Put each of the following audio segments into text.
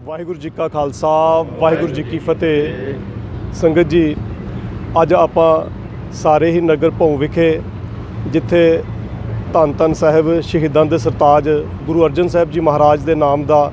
ਵਾਹਿਗੁਰੂ ਜੀ ਕਾ ਖਾਲਸਾ ਵਾਹਿਗੁਰੂ ਜੀ ਕੀ ਫਤਿਹ। ਸੰਗਤ ਜੀ, ਅੱਜ ਆਪਾਂ ਸਾਰੇ ਹੀ ਨਗਰ ਭੌਂ ਵਿਖੇ ਜਿੱਥੇ ਧੰਨ ਧੰਨ ਸਾਹਿਬ ਸ਼ਹੀਦਾਂ ਦੇ ਸਰਤਾਜ ਗੁਰੂ ਅਰਜਨ ਸਾਹਿਬ ਜੀ ਮਹਾਰਾਜ ਦੇ ਨਾਮ ਦਾ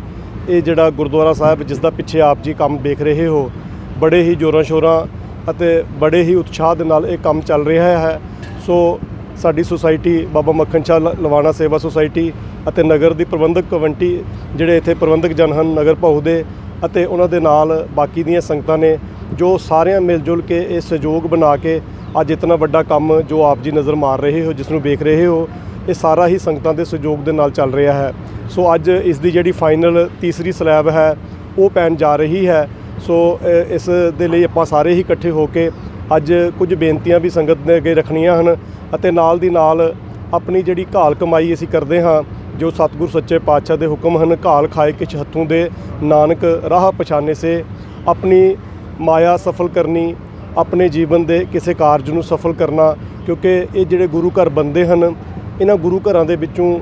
ਇਹ ਜਿਹੜਾ ਗੁਰਦੁਆਰਾ ਸਾਹਿਬ ਜਿਸ ਦਾ ਪਿੱਛੇ ਆਪ ਜੀ ਕੰਮ ਦੇਖ ਰਹੇ ਹੋ, ਬੜੇ ਹੀ ਜ਼ੋਰਾਂ ਸ਼ੋਰਾਂ ਅਤੇ ਬੜੇ ਹੀ ਉਤਸ਼ਾਹ ਦੇ ਨਾਲ ਇਹ ਕੰਮ ਚੱਲ ਰਿਹਾ ਹੈ। ਸੋ ਸਾਡੀ ਸੁਸਾਇਟੀ ਬਾਬਾ ਮੱਖਣ ਸ਼ਾਹ ਲਵਾਣਾ ਸੇਵਾ ਸੁਸਾਇਟੀ ਅਤੇ ਨਗਰ ਦੀ ਪ੍ਰਬੰਧਕ ਕਮੇਟੀ ਜਿਹੜੇ ਇੱਥੇ ਪ੍ਰਬੰਧਕ ਜਨ ਹਨ ਨਗਰ ਭੌ ਦੇ, ਅਤੇ ਉਹਨਾਂ ਦੇ ਨਾਲ ਬਾਕੀ ਦੀਆਂ ਸੰਗਤਾਂ ਨੇ ਜੋ ਸਾਰਿਆਂ ਮਿਲ ਜੁਲ ਕੇ ਇਹ ਸਹਿਯੋਗ ਬਣਾ ਕੇ ਅੱਜ ਇਤਨਾ ਵੱਡਾ ਕੰਮ ਜੋ ਆਪ ਜੀ ਨਜ਼ਰ ਮਾਰ ਰਹੇ ਹੋ, ਜਿਸ ਨੂੰ ਵੇਖ ਰਹੇ ਹੋ, ਇਹ ਸਾਰਾ ਹੀ ਸੰਗਤਾਂ ਦੇ ਸਹਿਯੋਗ ਦੇ ਨਾਲ ਚੱਲ ਰਿਹਾ ਹੈ। ਸੋ ਅੱਜ ਇਸ ਦੀ ਜਿਹੜੀ ਫਾਈਨਲ ਤੀਸਰੀ ਸਲੈਬ ਹੈ ਉਹ ਪੈਣ ਜਾ ਰਹੀ ਹੈ। ਸੋ ਇਸ ਦੇ ਲਈ ਆਪਾਂ ਸਾਰੇ ਹੀ ਇਕੱਠੇ ਹੋ ਕੇ ਅੱਜ ਕੁਝ ਬੇਨਤੀਆਂ ਵੀ ਸੰਗਤ ਦੇ ਅੱਗੇ ਰੱਖਣੀਆਂ ਹਨ ਅਤੇ ਨਾਲ ਦੀ ਨਾਲ ਆਪਣੀ ਜਿਹੜੀ ਘਾਲ ਕਮਾਈ ਅਸੀਂ ਕਰਦੇ ਹਾਂ, ਜੋ ਸਤਿਗੁਰ ਸੱਚੇ ਪਾਤਸ਼ਾਹ ਦੇ ਹੁਕਮ ਹਨ, ਘਾਲ ਖਾਏ ਕਿਛ ਹੱਥੋਂ ਦੇ ਨਾਨਕ ਰਾਹ ਪਛਾਨੇ ਸੇ, ਆਪਣੀ ਮਾਇਆ ਸਫਲ ਕਰਨੀ, ਆਪਣੇ ਜੀਵਨ ਦੇ ਕਿਸੇ ਕਾਰਜ ਨੂੰ ਸਫਲ ਕਰਨਾ। ਕਿਉਂਕਿ ਇਹ ਜਿਹੜੇ ਗੁਰੂ ਘਰ ਬੰਦੇ ਹਨ, ਇਹਨਾਂ ਗੁਰੂ ਘਰਾਂ ਦੇ ਵਿੱਚੋਂ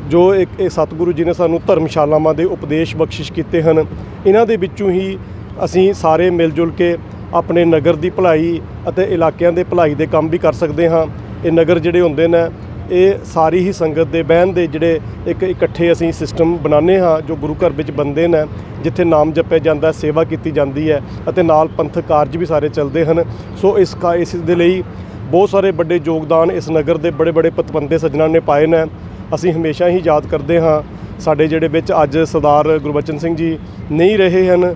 ਜੋ ਇੱਕ ਸਤਿਗੁਰੂ ਜੀ ਨੇ ਸਾਨੂੰ ਧਰਮਸ਼ਾਲਾਵਾਂ ਦੇ ਉਪਦੇਸ਼ ਬਖਸ਼ਿਸ਼ ਕੀਤੇ ਹਨ, ਇਹਨਾਂ ਦੇ ਵਿੱਚੋਂ ਹੀ ਅਸੀਂ ਸਾਰੇ ਮਿਲ ਜੁਲ ਕੇ ਆਪਣੇ ਨਗਰ ਦੀ ਭਲਾਈ ਅਤੇ ਇਲਾਕਿਆਂ ਦੇ ਭਲਾਈ ਦੇ ਕੰਮ ਵੀ ਕਰ ਸਕਦੇ ਹਾਂ। ਇਹ ਨਗਰ ਜਿਹੜੇ ਹੁੰਦੇ ਨੇ, ਇਹ ਸਾਰੀ ਹੀ ਸੰਗਤ ਦੇ ਬਹਿਣ ਦੇ ਜਿਹੜੇ ਇੱਕ ਇਕੱਠੇ ਅਸੀਂ ਸਿਸਟਮ ਬਣਾਉਂਦੇ ਹਾਂ ਜੋ ਗੁਰੂ ਘਰ ਵਿੱਚ ਬਣਦੇ ਨੇ, ਜਿੱਥੇ ਨਾਮ ਜਪਿਆ ਜਾਂਦਾ, ਸੇਵਾ ਕੀਤੀ ਜਾਂਦੀ ਹੈ ਅਤੇ ਨਾਲ ਪੰਥਕ ਕਾਰਜ ਵੀ ਸਾਰੇ ਚੱਲਦੇ ਹਨ। ਸੋ ਇਸ ਦੇ ਲਈ ਬਹੁਤ ਸਾਰੇ ਵੱਡੇ ਯੋਗਦਾਨ ਇਸ ਨਗਰ ਦੇ ਬੜੇ ਬੜੇ ਪਤਵੰਤੇ ਸੱਜਣਾਂ ਨੇ ਪਾਏ ਨੇ। ਅਸੀਂ ਹਮੇਸ਼ਾ ਹੀ ਯਾਦ ਕਰਦੇ ਹਾਂ। ਸਾਡੇ ਜਿਹੜੇ ਵਿੱਚ ਅੱਜ ਸਰਦਾਰ ਗੁਰਬਚਨ ਸਿੰਘ ਜੀ ਨਹੀਂ ਰਹੇ ਹਨ,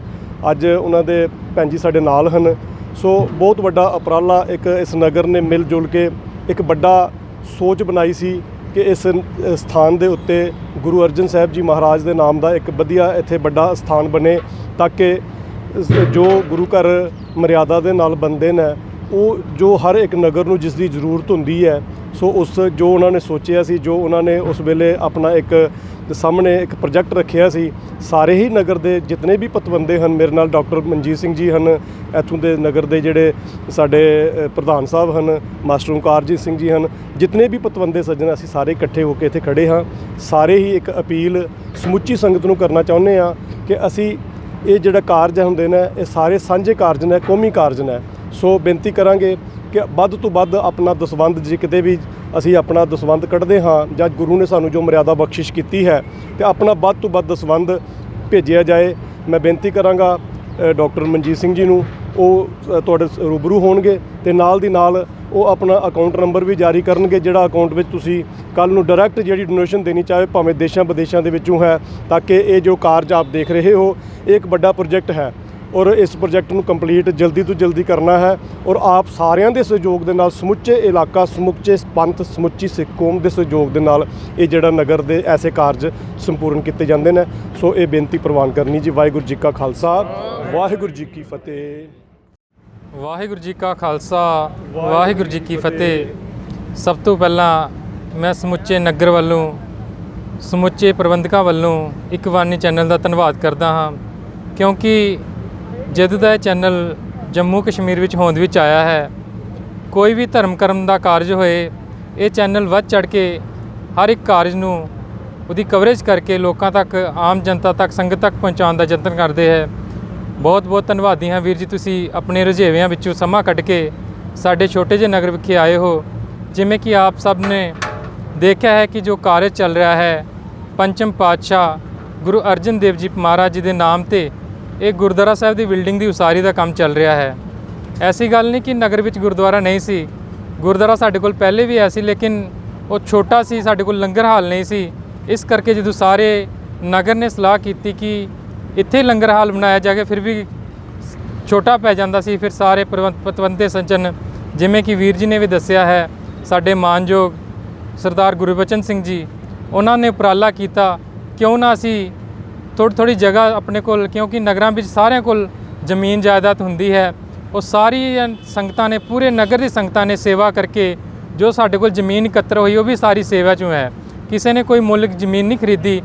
ਅੱਜ ਉਹਨਾਂ ਦੇ ਭੈਣ ਜੀ ਸਾਡੇ ਨਾਲ ਹਨ। ਸੋ ਬਹੁਤ ਵੱਡਾ ਉਪਰਾਲਾ ਇੱਕ ਇਸ ਨਗਰ ਨੇ ਮਿਲ ਜੁਲ ਕੇ ਇੱਕ ਵੱਡਾ ਸੋਚ ਬਣਾਈ ਸੀ ਕਿ ਇਸ ਸਥਾਨ ਦੇ ਉੱਤੇ ਗੁਰੂ ਅਰਜਨ ਸਾਹਿਬ ਜੀ ਮਹਾਰਾਜ ਦੇ ਨਾਮ ਦਾ ਇੱਕ ਵਧੀਆ ਇੱਥੇ ਵੱਡਾ ਸਥਾਨ ਬਣੇ, ਤਾਂ ਕਿ ਜੋ ਗੁਰੂ ਘਰ ਮਰਿਆਦਾ ਦੇ ਨਾਲ ਬਣਦੇ ਨੇ ਉਹ ਜੋ ਹਰ ਇੱਕ ਨਗਰ ਨੂੰ ਜਿਸ ਦੀ ਜ਼ਰੂਰਤ ਹੁੰਦੀ ਹੈ, ਸੋ ਉਸ ਜੋ ਉਹਨਾਂ ਨੇ ਸੋਚਿਆ ਸੀ, ਜੋ ਉਹਨਾਂ ਨੇ ਉਸ ਵੇਲੇ ਆਪਣਾ ਇੱਕ ਸਾਹਮਣੇ ਇੱਕ ਪ੍ਰੋਜੈਕਟ ਰੱਖਿਆ ਸੀ, ਸਾਰੇ ਹੀ ਨਗਰ ਦੇ ਜਿਤਨੇ ਵੀ ਪਤਵੰਤੇ ਹਨ, ਮੇਰੇ ਨਾਲ ਡਾਕਟਰ ਮਨਜੀਤ ਸਿੰਘ ਜੀ ਹਨ, ਇੱਥੋਂ ਦੇ ਨਗਰ ਦੇ ਜਿਹੜੇ ਸਾਡੇ ਪ੍ਰਧਾਨ ਸਾਹਿਬ ਹਨ, ਮਾਸਟਰ ਓਂਕਾਰਜੀਤ ਸਿੰਘ ਜੀ ਹਨ, ਜਿਤਨੇ ਵੀ ਪਤਵੰਤੇ ਸੱਜਣ ਅਸੀਂ ਸਾਰੇ ਇਕੱਠੇ ਹੋ ਕੇ ਇੱਥੇ ਖੜੇ ਹਾਂ। ਸਾਰੇ ਹੀ ਇੱਕ ਅਪੀਲ ਸਮੁੱਚੀ ਸੰਗਤ ਨੂੰ ਕਰਨਾ ਚਾਹੁੰਦੇ ਹਾਂ ਕਿ ਅਸੀਂ ਇਹ ਜਿਹੜਾ ਕਾਰਜ ਹੁੰਦੇ ਨੇ ਇਹ ਸਾਰੇ ਸਾਂਝੇ ਕਾਰਜ ਨੇ, ਕੌਮੀ ਕਾਰਜ ਨੇ। ਸੋ ਬੇਨਤੀ ਕਰਾਂਗੇ ਕਿ ਵੱਧ ਤੋਂ ਵੱਧ ਆਪਣਾ ਦਸਵੰਧ, ਜੇ ਕਿਤੇ ਵੀ ਅਸੀਂ ਆਪਣਾ ਦਸਵੰਧ ਕੱਢਦੇ ਹਾਂ ਜਾਂ ਗੁਰੂ ਨੇ ਸਾਨੂੰ ਜੋ ਮਰਿਆਦਾ ਬਖਸ਼ਿਸ਼ ਕੀਤੀ ਹੈ, ਤੇ ਆਪਣਾ ਵੱਧ ਤੋਂ ਵੱਧ ਦਸਵੰਧ ਭੇਜਿਆ ਜਾਏ। ਮੈਂ ਬੇਨਤੀ ਕਰਾਂਗਾ ਡਾਕਟਰ ਮਨਜੀਤ ਸਿੰਘ ਜੀ ਨੂੰ, ਉਹ ਤੁਹਾਡੇ ਰੂਬਰੂ ਹੋਣਗੇ ਤੇ ਨਾਲ ਦੀ ਨਾਲ ਉਹ ਆਪਣਾ ਅਕਾਊਂਟ ਨੰਬਰ ਵੀ ਜਾਰੀ ਕਰਨਗੇ, ਜਿਹੜਾ ਅਕਾਊਂਟ ਵਿੱਚ ਤੁਸੀਂ ਕੱਲ੍ਹ ਨੂੰ ਡਾਇਰੈਕਟ ਜਿਹੜੀ ਡੋਨੇਸ਼ਨ ਦੇਣੀ ਚਾਹੇ, ਭਾਵੇਂ ਦੇਸ਼ਾਂ ਵਿਦੇਸ਼ਾਂ ਦੇ ਵਿੱਚੋਂ ਹੈ, ਤਾਂ ਕਿ ਇਹ ਜੋ ਕਾਰਜ ਆਪ ਦੇਖ ਰਹੇ ਹੋ ਇਹ ਇੱਕ ਵੱਡਾ ਪ੍ਰੋਜੈਕਟ ਹੈ ਔਰ ਇਸ ਪ੍ਰੋਜੈਕਟ ਨੂੰ ਕੰਪਲੀਟ ਜਲਦੀ ਤੋਂ ਜਲਦੀ ਕਰਨਾ ਹੈ। ਔਰ ਆਪ ਸਾਰਿਆਂ ਦੇ ਸਹਿਯੋਗ ਦੇ ਨਾਲ, ਸਮੁੱਚੇ ਇਲਾਕਾ, ਸਮੁੱਚੇ ਪੰਥ, ਸਮੁੱਚੀ ਸਿੱਖ ਕੌਮ ਦੇ ਸਹਿਯੋਗ ਦੇ ਨਾਲ ਇਹ ਜਿਹੜਾ ਨਗਰ ਦੇ ਐਸੇ ਕਾਰਜ ਸੰਪੂਰਨ ਕੀਤੇ ਜਾਂਦੇ ਨੇ। ਸੋ ਇਹ ਬੇਨਤੀ ਪ੍ਰਵਾਨ ਕਰਨੀ ਜੀ। ਵਾਹਿਗੁਰੂ ਜੀ ਕਾ ਖਾਲਸਾ, ਵਾਹਿਗੁਰੂ ਜੀ ਕੀ ਫਤਿਹ। ਵਾਹਿਗੁਰੂ ਜੀ ਕਾ ਖਾਲਸਾ, ਵਾਹਿਗੁਰੂ ਜੀ ਕੀ ਫਤਿਹ। ਸਭ ਤੋਂ ਪਹਿਲਾਂ ਮੈਂ ਸਮੁੱਚੇ ਨਗਰ ਵੱਲੋਂ, ਸਮੁੱਚੇ ਪ੍ਰਬੰਧਕਾਂ ਵੱਲੋਂ ਇਕਵਾਨੀ ਚੈਨਲ ਦਾ ਧੰਨਵਾਦ ਕਰਦਾ ਹਾਂ, ਕਿਉਂਕਿ ਜਦੋਂ ਦਾ ਇਹ ਚੈਨਲ ਜੰਮੂ ਕਸ਼ਮੀਰ ਵਿੱਚ ਹੋਂਦ ਵਿੱਚ ਆਇਆ ਹੈ, ਕੋਈ ਵੀ ਧਰਮ ਕਰਮ ਦਾ ਕਾਰਜ ਹੋਏ, ਇਹ ਚੈਨਲ ਵੱਧ ਚੜ੍ਹ ਕੇ ਹਰ ਇੱਕ ਕਾਰਜ ਨੂੰ ਉਹਦੀ ਕਵਰੇਜ ਕਰਕੇ ਲੋਕਾਂ ਤੱਕ, ਆਮ ਜਨਤਾ ਤੱਕ, ਸੰਗਤ ਤੱਕ ਪਹੁੰਚਾਉਣ ਦਾ ਯਤਨ ਕਰਦੇ ਹੈ। ਬਹੁਤ ਬਹੁਤ ਧੰਨਵਾਦੀ ਹਾਂ ਵੀਰ ਜੀ, ਤੁਸੀਂ ਆਪਣੇ ਰੁਝੇਵਿਆਂ ਵਿੱਚੋਂ ਸਮਾਂ ਕੱਢ ਕੇ ਸਾਡੇ ਛੋਟੇ ਜਿਹੇ ਨਗਰ ਵਿਖੇ ਆਏ ਹੋ। ਜਿਵੇਂ ਕਿ ਆਪ ਸਭ ਨੇ ਦੇਖਿਆ ਹੈ ਕਿ ਜੋ ਕਾਰਜ ਚੱਲ ਰਿਹਾ ਹੈ, ਪੰਚਮ ਪਾਤਸ਼ਾਹ ਗੁਰੂ ਅਰਜਨ ਦੇਵ ਜੀ ਮਹਾਰਾਜ ਜੀ ਦੇ ਨਾਮ ਤੇ ਇਹ ਗੁਰਦੁਆਰਾ ਸਾਹਿਬ ਦੀ ਬਿਲਡਿੰਗ ਦੀ ਉਸਾਰੀ ਦਾ ਕੰਮ ਚੱਲ ਰਿਹਾ ਹੈ। ਐਸੀ ਗੱਲ ਨਹੀਂ ਕਿ ਨਗਰ ਵਿੱਚ ਗੁਰਦੁਆਰਾ ਨਹੀਂ ਸੀ, ਗੁਰਦੁਆਰਾ ਸਾਡੇ ਕੋਲ ਪਹਿਲੇ ਵੀ ਸੀ, ਲੇਕਿਨ ਉਹ ਛੋਟਾ ਸੀ, ਸਾਡੇ ਕੋਲ ਲੰਗਰ ਹਾਲ ਨਹੀਂ ਸੀ। ਇਸ ਕਰਕੇ ਜਦੋਂ ਸਾਰੇ ਨਗਰ ਨੇ ਸਲਾਹ ਕੀਤੀ ਕਿ ਇੱਥੇ ਲੰਗਰ ਹਾਲ ਬਣਾਇਆ ਜਾਵੇ, ਫਿਰ ਵੀ ਛੋਟਾ ਪੈ ਜਾਂਦਾ ਸੀ। ਫਿਰ ਸਾਰੇ ਪਤਵੰਤੇ ਸੱਜਣ, ਜਿਵੇਂ ਕਿ ਵੀਰ ਜੀ ਨੇ ਵੀ ਦੱਸਿਆ ਹੈ, ਸਾਡੇ ਮਾਨਯੋਗ ਸਰਦਾਰ ਗੁਰਬਚਨ ਸਿੰਘ ਜੀ, ਉਹਨਾਂ ਨੇ ਉਪਰਾਲਾ ਕੀਤਾ, ਕਿਉਂ ਨਾ ਅਸੀਂ ਥੋੜ੍ਹੀ ਜਗ੍ਹਾ ਆਪਣੇ ਕੋਲ, ਕਿਉਂਕਿ ਨਗਰਾਂ ਵਿੱਚ ਸਾਰਿਆਂ ਕੋਲ ਜ਼ਮੀਨ ਜਾਇਦਾਦ ਹੁੰਦੀ ਹੈ, ਉਹ ਸਾਰੀ ਸੰਗਤਾਂ ਨੇ, ਪੂਰੇ ਨਗਰ ਦੀ ਸੰਗਤਾਂ ਨੇ ਸੇਵਾ ਕਰਕੇ ਜੋ ਸਾਡੇ ਕੋਲ ਜ਼ਮੀਨ ਇਕੱਤਰ ਹੋਈ, ਉਹ ਵੀ ਸਾਰੀ ਸੇਵਾ 'ਚੋਂ ਹੈ। ਕਿਸੇ ਨੇ ਕੋਈ ਮੁੱਲ ਜ਼ਮੀਨ ਨਹੀਂ ਖਰੀਦੀ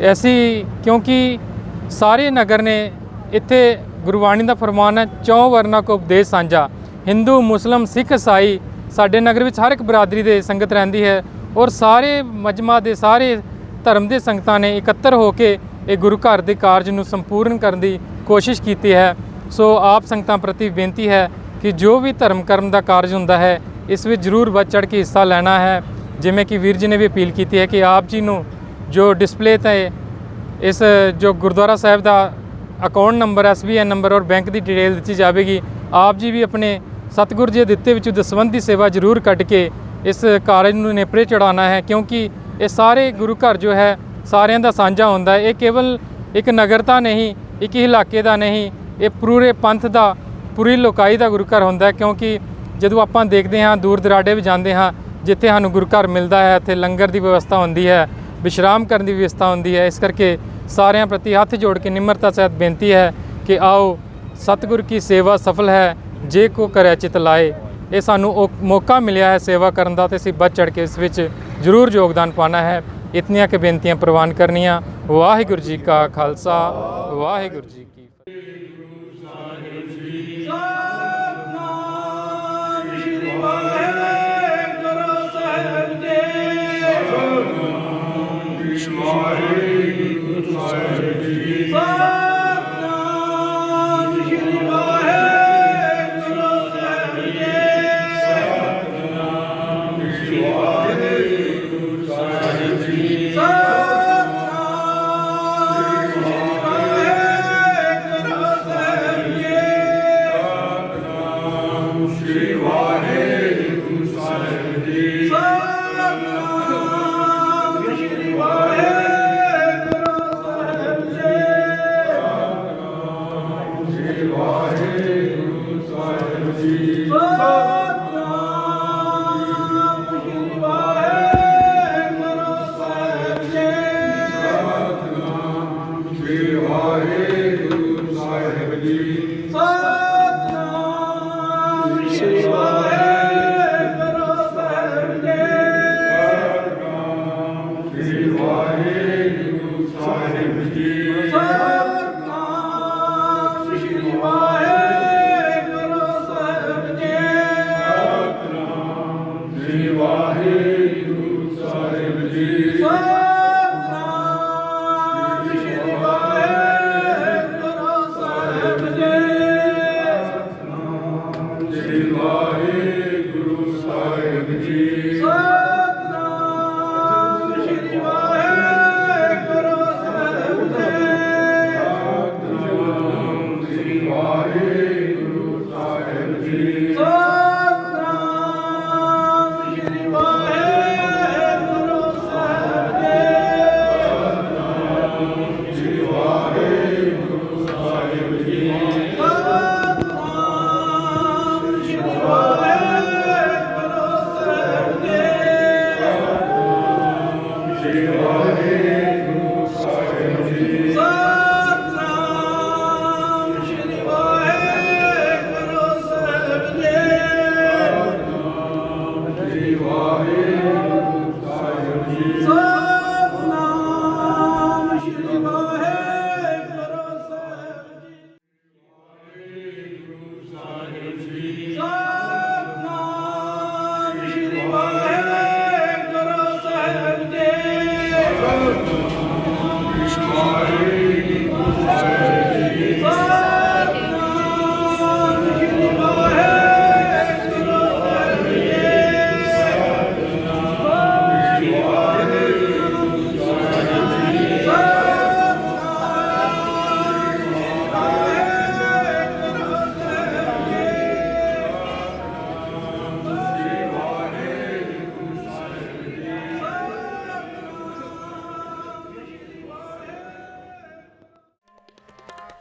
ਐਸੀ, ਕਿਉਂਕਿ ਸਾਰੇ ਨਗਰ ਨੇ ਇੱਥੇ ਗੁਰਬਾਣੀ ਦਾ ਫਰਮਾਨ ਹੈ, ਚੌਂ ਵਰਨਾ ਕੋ ਉਪਦੇਸ਼ ਸਾਂਝਾ। ਹਿੰਦੂ, ਮੁਸਲਿਮ, ਸਿੱਖ, ਈਸਾਈ, ਸਾਡੇ ਨਗਰ ਵਿੱਚ ਹਰ ਇੱਕ ਬਰਾਦਰੀ ਦੇ ਸੰਗਤ ਰਹਿੰਦੀ ਹੈ, ਔਰ ਸਾਰੇ ਮਜਮਾ ਦੇ, ਸਾਰੇ ਧਰਮ ਦੇ ਸੰਗਤਾਂ ਨੇ ਇਕੱਤਰ ਹੋ ਕੇ ਇਹ ਗੁਰੂ ਘਰ ਦੇ ਕਾਰਜ ਨੂੰ ਸੰਪੂਰਨ ਕਰਨ ਦੀ ਕੋਸ਼ਿਸ਼ ਕੀਤੀ ਹੈ। ਸੋ ਆਪ ਸੰਗਤਾਂ ਪ੍ਰਤੀ ਬੇਨਤੀ ਹੈ ਕਿ ਜੋ ਵੀ ਧਰਮ ਕਰਮ ਦਾ ਕਾਰਜ ਹੁੰਦਾ ਹੈ, ਇਸ ਵਿੱਚ ਜ਼ਰੂਰ ਵੱਧ ਚੜ੍ਹ ਕੇ ਹਿੱਸਾ ਲੈਣਾ ਹੈ। ਜਿਵੇਂ ਕਿ ਵੀਰ ਜੀ ਨੇ ਵੀ ਅਪੀਲ ਕੀਤੀ ਹੈ ਕਿ ਆਪ ਜੀ ਨੂੰ ਜੋ ਡਿਸਪਲੇ 'ਤੇ ਇਸ ਜੋ ਗੁਰਦੁਆਰਾ ਸਾਹਿਬ ਦਾ ਅਕਾਊਂਟ ਨੰਬਰ, SBI ਨੰਬਰ ਔਰ ਬੈਂਕ ਦੀ ਡਿਟੇਲ ਦਿੱਤੀ ਜਾਵੇਗੀ। ਆਪ ਜੀ ਵੀ ਆਪਣੇ ਸਤਿਗੁਰੂ ਜੀ ਦਿੱਤੇ ਵਿੱਚੋਂ ਦਸਵੰਧ ਦੀ ਸੇਵਾ ਜ਼ਰੂਰ ਕੱਢ ਕੇ ਇਸ ਕਾਰਜ ਨੂੰ ਨੇਪਰੇ ਚੜਾਉਣਾ ਹੈ, ਕਿਉਂਕਿ ਇਹ ਸਾਰੇ ਗੁਰੂ ਘਰ ਜੋ ਹੈ ਸਾਰਿਆਂ ਦਾ ਸਾਂਝਾ ਹੁੰਦਾ ਹੈ। ਇਹ ਕੇਵਲ ਇੱਕ ਨਗਰ ਦਾ ਨਹੀਂ, ਇੱਕ ਇਲਾਕੇ ਦਾ ਨਹੀਂ, ਇਹ ਪੂਰੇ ਪੰਥ ਦਾ, ਪੂਰੀ ਲੋਕਾਈ ਦਾ ਗੁਰੂ ਘਰ ਹੁੰਦਾ ਹੈ। ਕਿਉਂਕਿ ਜਦੋਂ ਆਪਾਂ ਦੇਖਦੇ ਹਾਂ, ਦੂਰ ਦਰਾਡੇ ਵੀ ਜਾਂਦੇ ਹਾਂ, ਜਿੱਥੇ ਸਾਨੂੰ ਗੁਰੂ ਘਰ ਮਿਲਦਾ ਹੈ, ਇੱਥੇ ਲੰਗਰ ਦੀ ਵਿਵਸਥਾ ਹੁੰਦੀ ਹੈ, ਵਿਸ਼ਰਾਮ ਕਰਨ ਦੀ ਵਿਵਸਥਾ ਹੁੰਦੀ ਹੈ। ਇਸ ਕਰਕੇ ਸਾਰਿਆਂ ਪ੍ਰਤੀ ਹੱਥ ਜੋੜ ਕੇ ਨਿਮਰਤਾ ਸਹਿਤ ਬੇਨਤੀ ਹੈ ਕਿ ਆਓ, ਸਤਿਗੁਰ ਕੀ ਸੇਵਾ ਸਫਲ ਹੈ ਜੇ ਕੋ ਕਰੇ ਚਿਤ ਲਾਏ। ਇਹ ਸਾਨੂੰ ਮੌਕਾ ਮਿਲਿਆ ਹੈ ਸੇਵਾ ਕਰਨ ਦਾ, ਤੇ ਅਸੀਂ ਵੱਧ ਚੜ੍ਹ ਕੇ ਇਸ ਵਿੱਚ ਜ਼ਰੂਰ ਯੋਗਦਾਨ ਪਾਉਣਾ ਹੈ। ਇਤਨੀਆਂ ਕਿ ਬੇਨਤੀਆਂ ਪ੍ਰਵਾਨ ਕਰਨੀਆਂ। ਵਾਹਿਗੁਰੂ ਜੀ ਕਾ ਖਾਲਸਾ, ਵਾਹਿਗੁਰੂ ਜੀ ਕੀ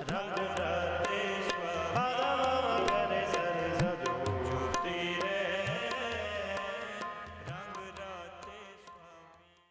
ਰੰਗ